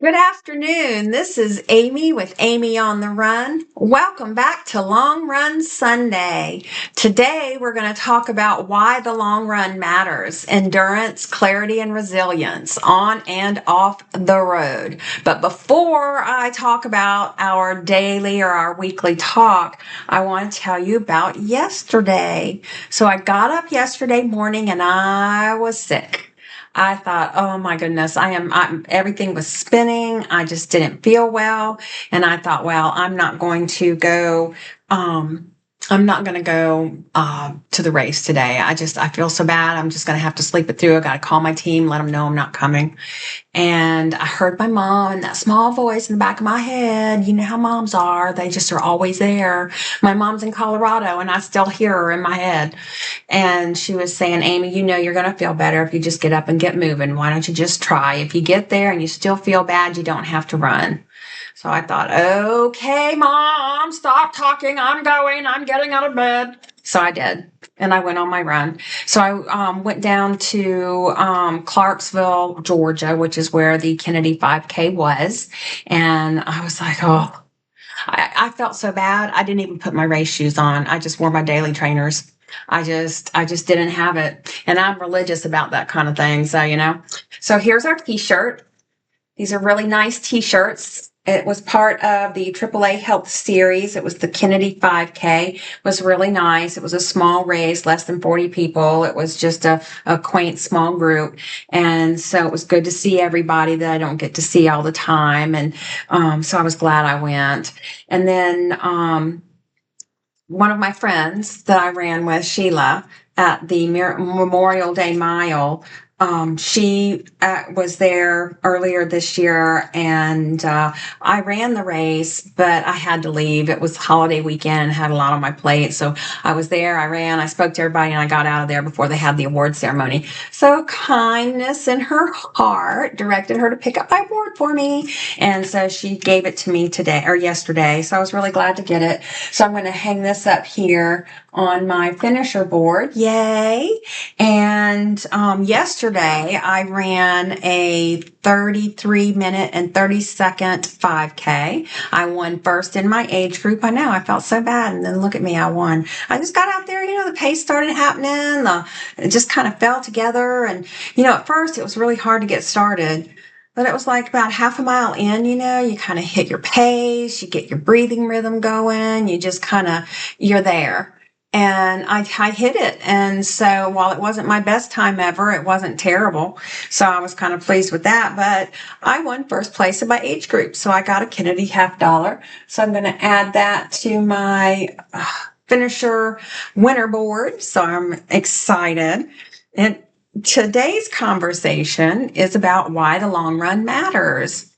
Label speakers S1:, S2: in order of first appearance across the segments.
S1: Good afternoon. This is Amy with Amy on the Run. Welcome back to Long Run Sunday. Today we're going to talk about why the long run matters: endurance, clarity, and resilience on and off the road. But before I talk about our daily or our weekly talk, I want to tell you about yesterday. So I got up yesterday morning and I was sick. I thought, oh my goodness, everything was spinning. I just didn't feel well. And I thought, well, I'm not going to go to the race today. I feel so bad. I'm just going to have to sleep it through. I got to call my team, let them know I'm not coming. And I heard my mom and that small voice in the back of my head. You know how moms are. They just are always there. My mom's in Colorado and I still hear her in my head. And she was saying, Amy, you know you're going to feel better if you just get up and get moving. Why don't you just try? If you get there and you still feel bad, you don't have to run. So I thought, okay, Mom, stop talking. I'm getting out of bed. So I did. And I went on my run. So I went down to Clarkesville, Georgia, which is where the Kennedy 5K was. And I was like, oh, I felt so bad. I didn't even put my race shoes on. I just wore my daily trainers. I just didn't have it. And I'm religious about that kind of thing. So. So here's our t-shirt. These are really nice t-shirts. It was part of the AAA Health Series. It was the Kennedy 5K. It was really nice. It was a small race, less than 40 people. It was just a quaint small group. And so it was good to see everybody that I don't get to see all the time. And so I was glad I went. And then one of my friends that I ran with, Sheila, at the Memorial Day Mile, she was there earlier this year, and I ran the race, but I had to leave. It was holiday weekend, had a lot on my plate, so I was there, I ran, I spoke to everybody, and I got out of there before they had the award ceremony. So kindness in her heart directed her to pick up my award for me, and so she gave it to me today or yesterday, so I was really glad to get it. So I'm going to hang this up here on my finisher board. Yay! And yesterday I ran a 33-minute and 30-second 5K. I won first in my age group. I know, I felt so bad. And then look at me, I won. I just got out there, the pace started happening. It just kind of fell together. And, at first it was really hard to get started. But it was like about half a mile in, you kind of hit your pace, you get your breathing rhythm going, you're there. And I hit it. And so while it wasn't my best time ever, it wasn't terrible. So I was kind of pleased with that. But I won first place in my age group. So I got a Kennedy $50. So I'm going to add that to my finisher winner board. So I'm excited. And today's conversation is about why the long run matters: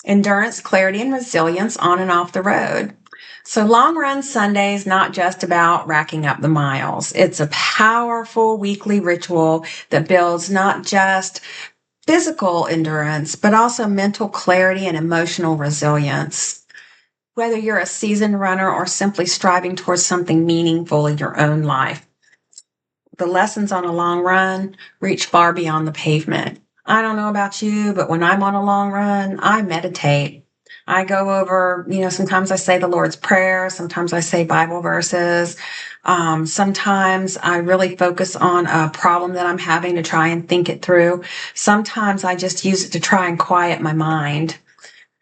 S1: endurance, clarity, and resilience on and off the road. So Long Run Sunday is not just about racking up the miles. It's a powerful weekly ritual that builds not just physical endurance, but also mental clarity and emotional resilience. Whether you're a seasoned runner or simply striving towards something meaningful in your own life, the lessons on a long run reach far beyond the pavement. I don't know about you, but when I'm on a long run, I meditate. I go over, sometimes I say the Lord's Prayer. Sometimes I say Bible verses. Sometimes I really focus on a problem that I'm having to try and think it through. Sometimes I just use it to try and quiet my mind.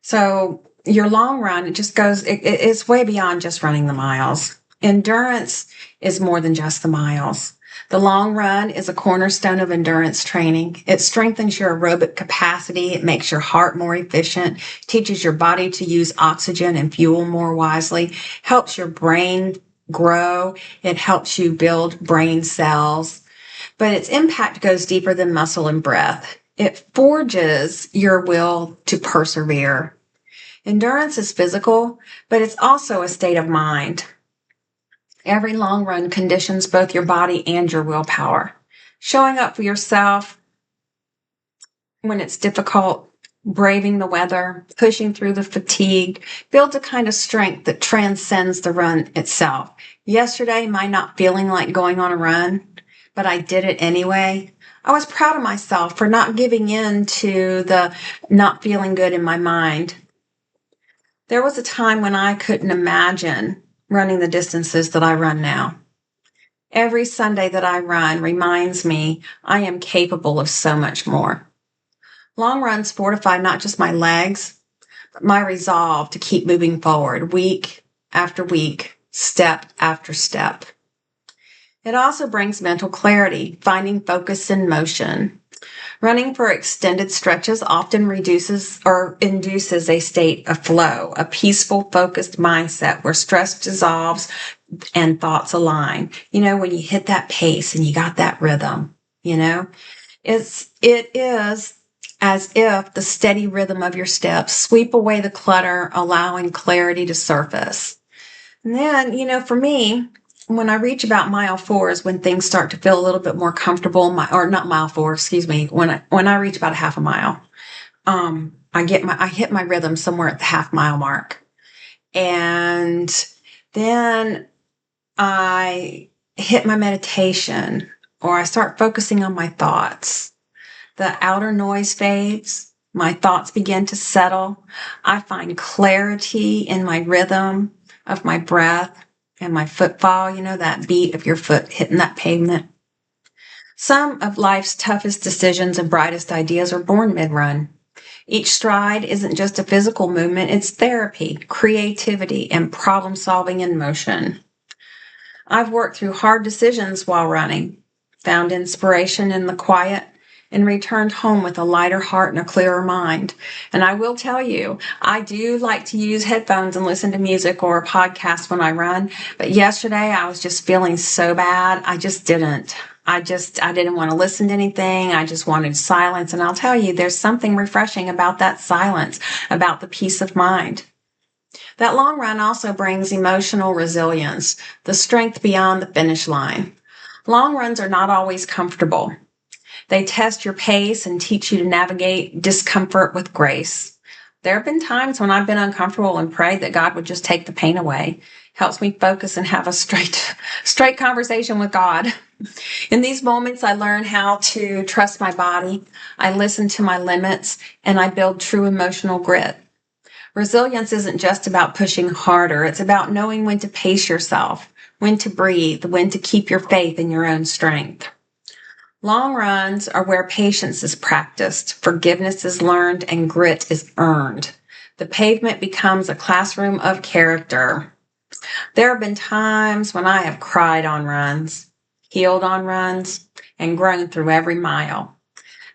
S1: So your long run, it's way beyond just running the miles. Endurance is more than just the miles. The long run is a cornerstone of endurance training. It strengthens your aerobic capacity. It makes your heart more efficient, teaches your body to use oxygen and fuel more wisely, helps your brain grow. It helps you build brain cells. But its impact goes deeper than muscle and breath. It forges your will to persevere. Endurance is physical, but it's also a state of mind. Every long run conditions both your body and your willpower. Showing up for yourself when it's difficult, braving the weather, pushing through the fatigue, builds a kind of strength that transcends the run itself. Yesterday, my not feeling like going on a run but I did it anyway. I was proud of myself for not giving in to the not feeling good in my mind. There was a time when I couldn't imagine running the distances that I run now. Every Sunday that I run reminds me I am capable of so much more. Long runs fortify not just my legs, but my resolve to keep moving forward week after week, step after step. It also brings mental clarity, finding focus in motion. Running for extended stretches often reduces or induces a state of flow, a peaceful, focused mindset where stress dissolves and thoughts align. When you hit that pace and you got that rhythm, it is as if the steady rhythm of your steps sweep away the clutter, allowing clarity to surface. And then, for me, when I reach about mile 4 is when things start to feel a little bit more comfortable. Or not mile 4, excuse me. When I reach about a half a mile, I hit my rhythm somewhere at the half mile mark, and then I hit my meditation, or I start focusing on my thoughts. The outer noise fades. My thoughts begin to settle. I find clarity in my rhythm of my breath and my footfall, that beat of your foot hitting that pavement. Some of life's toughest decisions and brightest ideas are born mid-run. Each stride isn't just a physical movement, it's therapy, creativity, and problem solving in motion. I've worked through hard decisions while running, found inspiration in the quiet, and returned home with a lighter heart and a clearer mind. And I will tell you, I do like to use headphones and listen to music or a podcast when I run. But yesterday I was just feeling so bad. I didn't want to listen to anything. I just wanted silence. And I'll tell you, there's something refreshing about that silence, about the peace of mind. That long run also brings emotional resilience, the strength beyond the finish line. Long runs are not always comfortable. They test your pace and teach you to navigate discomfort with grace. There have been times when I've been uncomfortable and prayed that God would just take the pain away. Helps me focus and have a straight conversation with God. In these moments, I learn how to trust my body. I listen to my limits, and I build true emotional grit. Resilience isn't just about pushing harder. It's about knowing when to pace yourself, when to breathe, when to keep your faith in your own strength. Long runs are where patience is practiced, forgiveness is learned, and grit is earned. The pavement becomes a classroom of character. There have been times when I have cried on runs, healed on runs, and grown through every mile.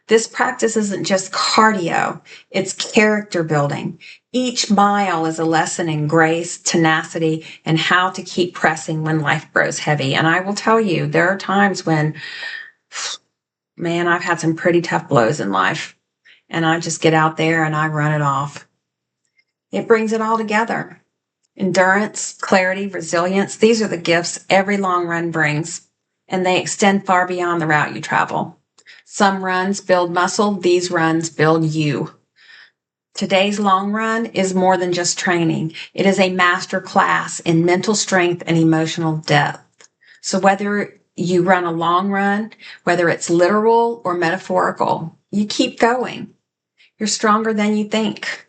S1: This practice isn't just cardio, it's character building. Each mile is a lesson in grace, tenacity, and how to keep pressing when life grows heavy. And I will tell you, there are times when I've had some pretty tough blows in life, and I just get out there and I run it off. It brings it all together. Endurance, clarity, resilience, these are the gifts every long run brings, and they extend far beyond the route you travel. Some runs build muscle, these runs build you. Today's long run is more than just training. It is a master class in mental strength and emotional depth. So whether you run a long run, whether it's literal or metaphorical, you keep going. You're stronger than you think.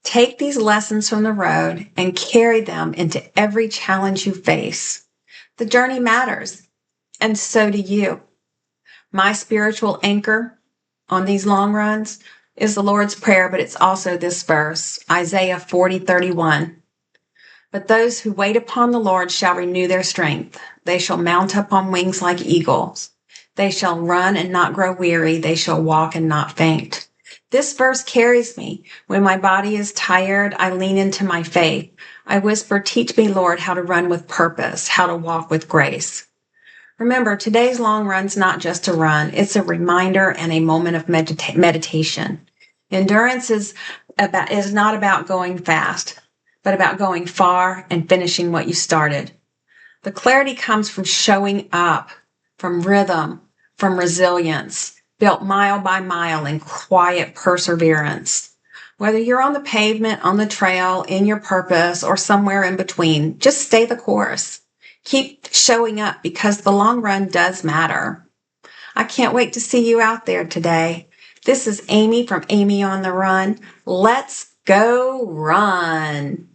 S1: Take these lessons from the road and carry them into every challenge you face. The journey matters, and so do you. My spiritual anchor on these long runs is the Lord's Prayer, but it's also this verse, Isaiah 40:31. But those who wait upon the Lord shall renew their strength. They shall mount up on wings like eagles. They shall run and not grow weary. They shall walk and not faint. This verse carries me. When my body is tired, I lean into my faith. I whisper, teach me, Lord, how to run with purpose, how to walk with grace. Remember, today's long run's not just a run. It's a reminder and a moment of meditation. Endurance is not about going fast, but about going far and finishing what you started. The clarity comes from showing up, from rhythm, from resilience, built mile by mile in quiet perseverance. Whether you're on the pavement, on the trail, in your purpose, or somewhere in between, just stay the course. Keep showing up, because the long run does matter. I can't wait to see you out there today. This is Amy from Amy on the Run. Let's go run.